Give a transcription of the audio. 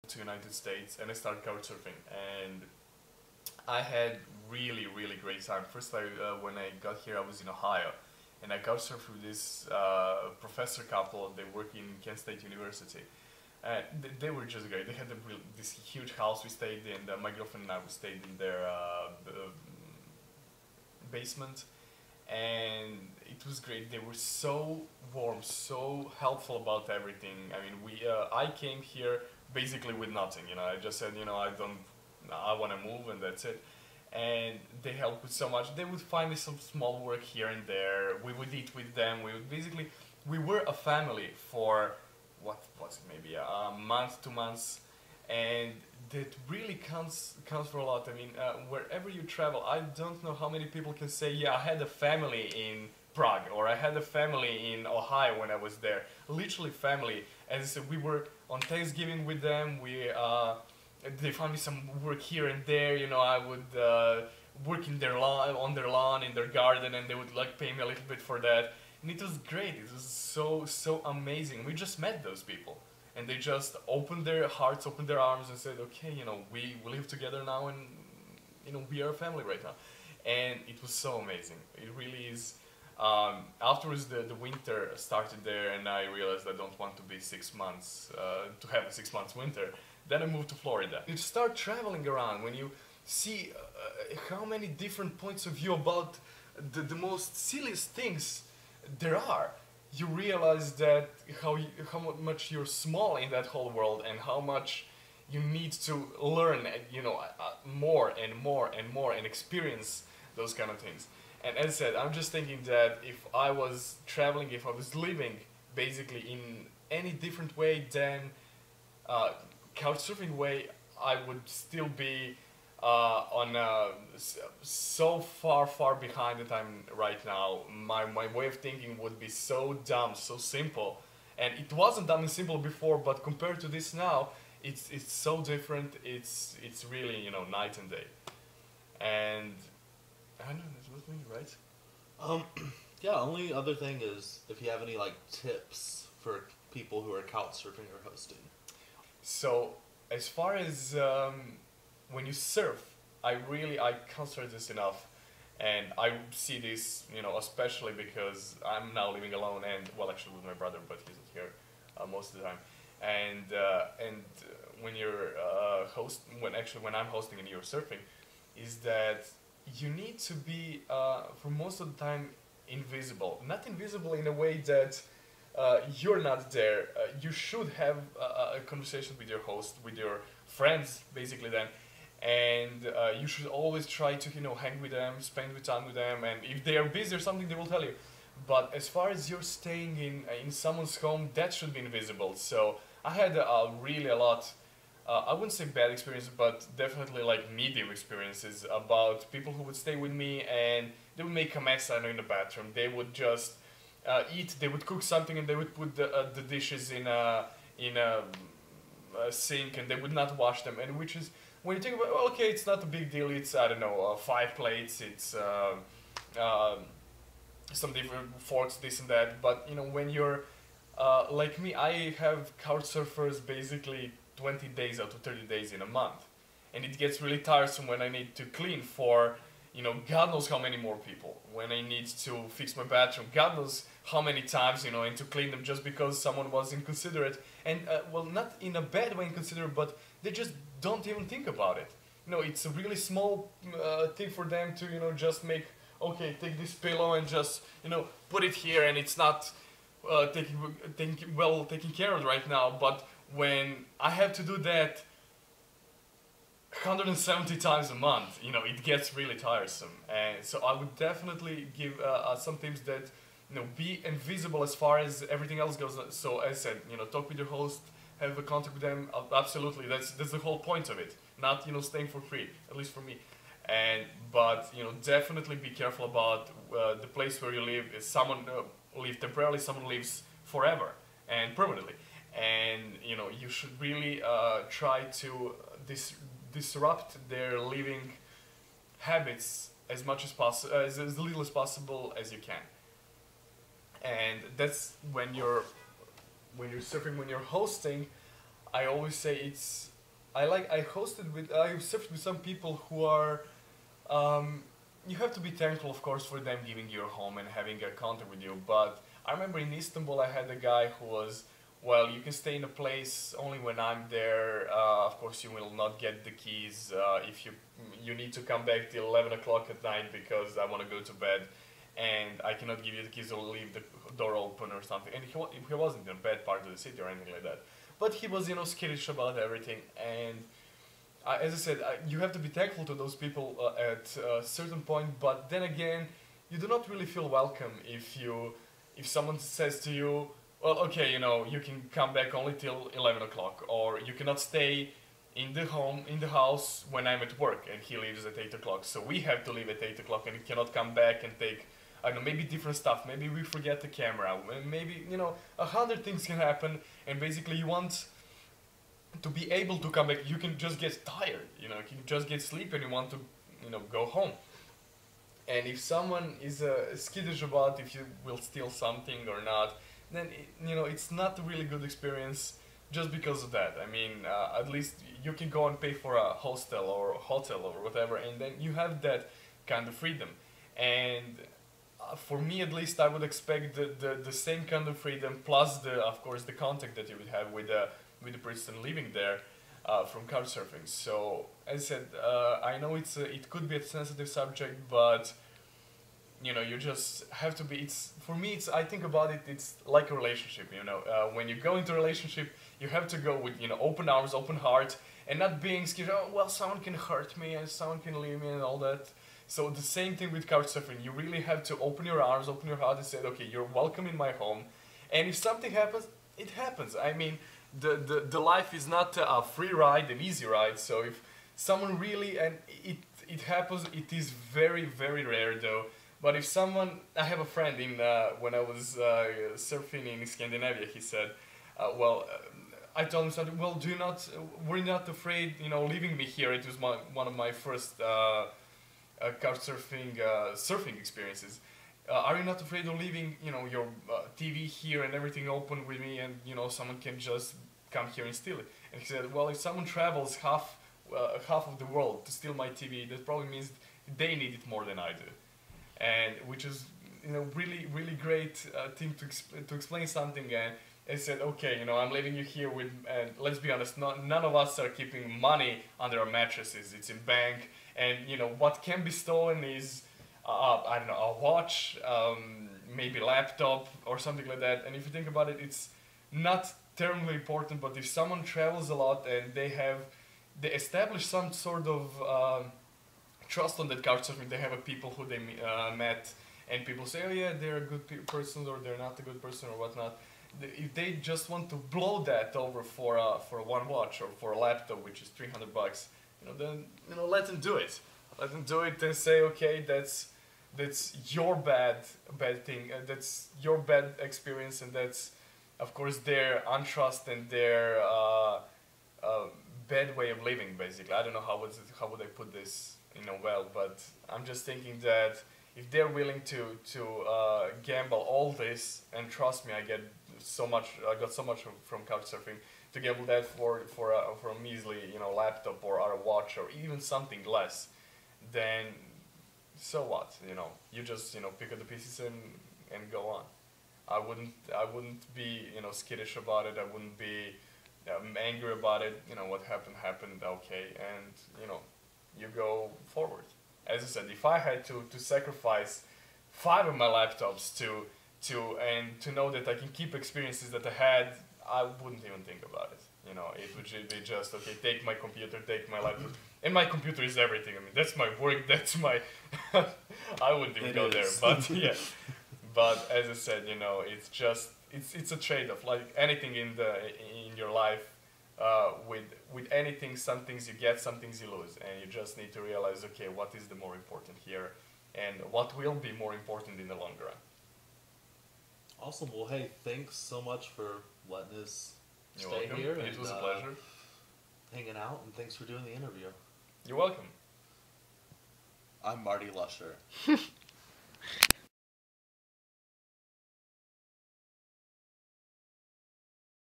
to United States and I started couch surfing, and I had really great time. First, when I got here, I was in Ohio, and I couch surfed with this professor couple. They work in Kent State University. They were just great. They had this huge house we stayed in. My girlfriend and I we stayed in their basement, and it was great. They were so warm, so helpful about everything. I mean, I came here basically with nothing. I just said, I want to move, and that's it. And they helped with so much. They would find me some small work here and there. We would eat with them. We were a family for what was it, maybe a month, 2 months, and that really counts for a lot. I mean, wherever you travel, I don't know how many people can say, yeah, I had a family in Prague, or I had a family in Ohio when I was there. Literally family. As I said, we were on Thanksgiving with them. They found me some work here and there. I would work in their lawn, on their lawn, in their garden, and they would pay me a little bit for that. And it was great. It was so amazing. We just met those people, and they just opened their hearts, opened their arms, and said, "Okay, we live together now, and we are a family right now." And it was so amazing. It really is. Afterwards, the winter started there, and I realized I don't want to be 6 months to have a 6 months winter. Then I moved to Florida. You start traveling around when you see how many different points of view about the most silliest things there are. You realize that how much you're small in that whole world, and how much you need to learn, more and more and more, and experience those kind of things. And as I said, I'm just thinking that if I was traveling, if I was living basically in any different way than couchsurfing way, I would still be so far behind that I'm right now. My way of thinking would be so dumb, so simple, and it wasn't dumb and simple before. But compared to this now, it's so different. It's really night and day. And I don't know, that's with me, right? Yeah. Only other thing is if you have any tips for people who are couch surfing or hosting. So as far as when you surf, I can't stress this enough, and I see this, especially because I'm now living alone, and actually with my brother, but he's not here most of the time. And when you're when I'm hosting and you're surfing, is that you need to be for most of the time invisible. Not invisible in a way that you're not there. You should have a conversation with your host, with your friends, basically then, and you should always try to hang with them, spend time with them, and if they are busy or something, they will tell you. But as far as you're staying in someone's home, that should be invisible. So I had really a lot. I wouldn't say bad experiences, but definitely medium experiences about people who would stay with me, and they would make a mess, in the bathroom. They would just eat. They would cook something, and they would put the dishes in a sink, and they would not wash them. And which is, when you think about, okay, it's not a big deal. It's 5 plates. It's some different forks, this and that. But when you're like me, I have couch surfers basically 20 days out of 30 days in a month, and it gets really tiresome when I need to clean for God knows how many more people, when I need to fix my bathroom God knows how many times, and to clean them just because someone was inconsiderate, and not in a bad way inconsiderate, but they just don't even think about it. It's a really small thing for them to just make, okay, take this pillow and just put it here, and it's not taken care of right now. But when I have to do that 170 times a month, it gets really tiresome. And so I would definitely give some tips that, be invisible as far as everything else goes. So as I said, talk with your host, have a contact with them. Absolutely, that's the whole point of it. Not staying for free, at least for me. But definitely be careful about the place where you live. Is someone lives temporarily, someone lives forever and permanently, and you should really try to disrupt their living habits as much as possible, as little as possible as you can. And that's when you're surfing, when you're hosting. I always say it's I hosted with I surfed with some people who are you have to be thankful, of course, for them giving you a home and having a contact with you. But I remember in Istanbul, I had a guy who was, well, you can stay in a place only when I'm there. Of course, you will not get the keys if you need to come back till 11 o'clock at night because I want to go to bed, and I cannot give you the keys or leave the door open or something. And he wasn't in a bad part of the city or anything like that, but he was skittish about everything. And as I said, you have to be thankful to those people at a certain point. But then again, you do not really feel welcome if someone says to you, well, okay, you can come back only till 11 o'clock, or you cannot stay in the house when I'm at work, and he leaves at 8 o'clock. So we have to leave at 8 o'clock, and he cannot come back and take, I don't know, maybe different stuff. Maybe we forget the camera. Maybe 100 things can happen, and basically you want to be able to come back. You can just get tired, you can just get sleep, and you want to go home. And if someone is skittish about if you will steal something or not, then it's not a really good experience just because of that. I mean, at least you can go and pay for a hostel or hotel or whatever, and then you have that kind of freedom. And for me, at least, I would expect the same kind of freedom, plus of course the contact that you would have with the person living there from couchsurfing. So as I said, I know it could be a sensitive subject, but you just have to be. It's for me. I think about it. It's like a relationship. When you go into a relationship, you have to go with open arms, open heart, and not being scared. Oh well, someone can hurt me and someone can leave me and all that. So the same thing with couchsurfing. You really have to open your arms, open your heart, and say, okay, you're welcome in my home. And if something happens, it happens. I mean, the life is not a free ride, an easy ride. So if someone really, and it happens, it is very, very rare though. But if someone, I have a friend when I was surfing in Scandinavia, he said, I told him something. Well, were you not afraid, leaving me here? It was one of my first surfing experiences. Are you not afraid of leaving, your TV here and everything open with me, and someone can just come here and steal it? And he said, well, if someone travels half of the world to steal my TV, that probably means they need it more than I do. And which is really really great thing to explain something. And I said, okay, I'm leaving you here with, and let's be honest, none of us are keeping money under our mattresses. It's in bank, and what can be stolen is I don't know, a watch, maybe laptop or something like that. And if you think about it, it's not terribly important. But if someone travels a lot and they establish some sort of trust on that couchsurfing, they have people who they met, and people say, oh yeah, they're a good person or they're not a good person or whatnot. If they just want to blow that over for one watch or for a laptop, which is $300, then let them do it. Let them do it and say, okay, that's your bad thing, that's your bad experience, and that's of course their untrust and their bad way of living. Basically, I don't know how would I put this well, but I'm just thinking that if they're willing to gamble all this, and trust me, I got so much from couchsurfing, to gamble that for a measly laptop or a watch or even something less, then so what? You just pick up the pieces and go on. I wouldn't be skittish about it. I wouldn't be angry about it. What happened. Okay, and you go forward. As I said, if I had to sacrifice 5 of my laptops to know that I can keep experiences that I had, I wouldn't even think about it. It would be just, okay, take my computer, take my laptop, and my computer is everything. I mean, that's my work, that's my. I wouldn't even go there, but yeah. But as I said, it's a trade-off. Like anything in your life, with anything, some things you get, some things you lose, and you just need to realize, okay, what is the more important here, and what will be more important in the long run. Awesome. Well, hey, thanks so much for letting us You're stay welcome. here. It was a pleasure. Hanging out, and thanks for doing the interview. You're welcome. I'm Marty Lusher.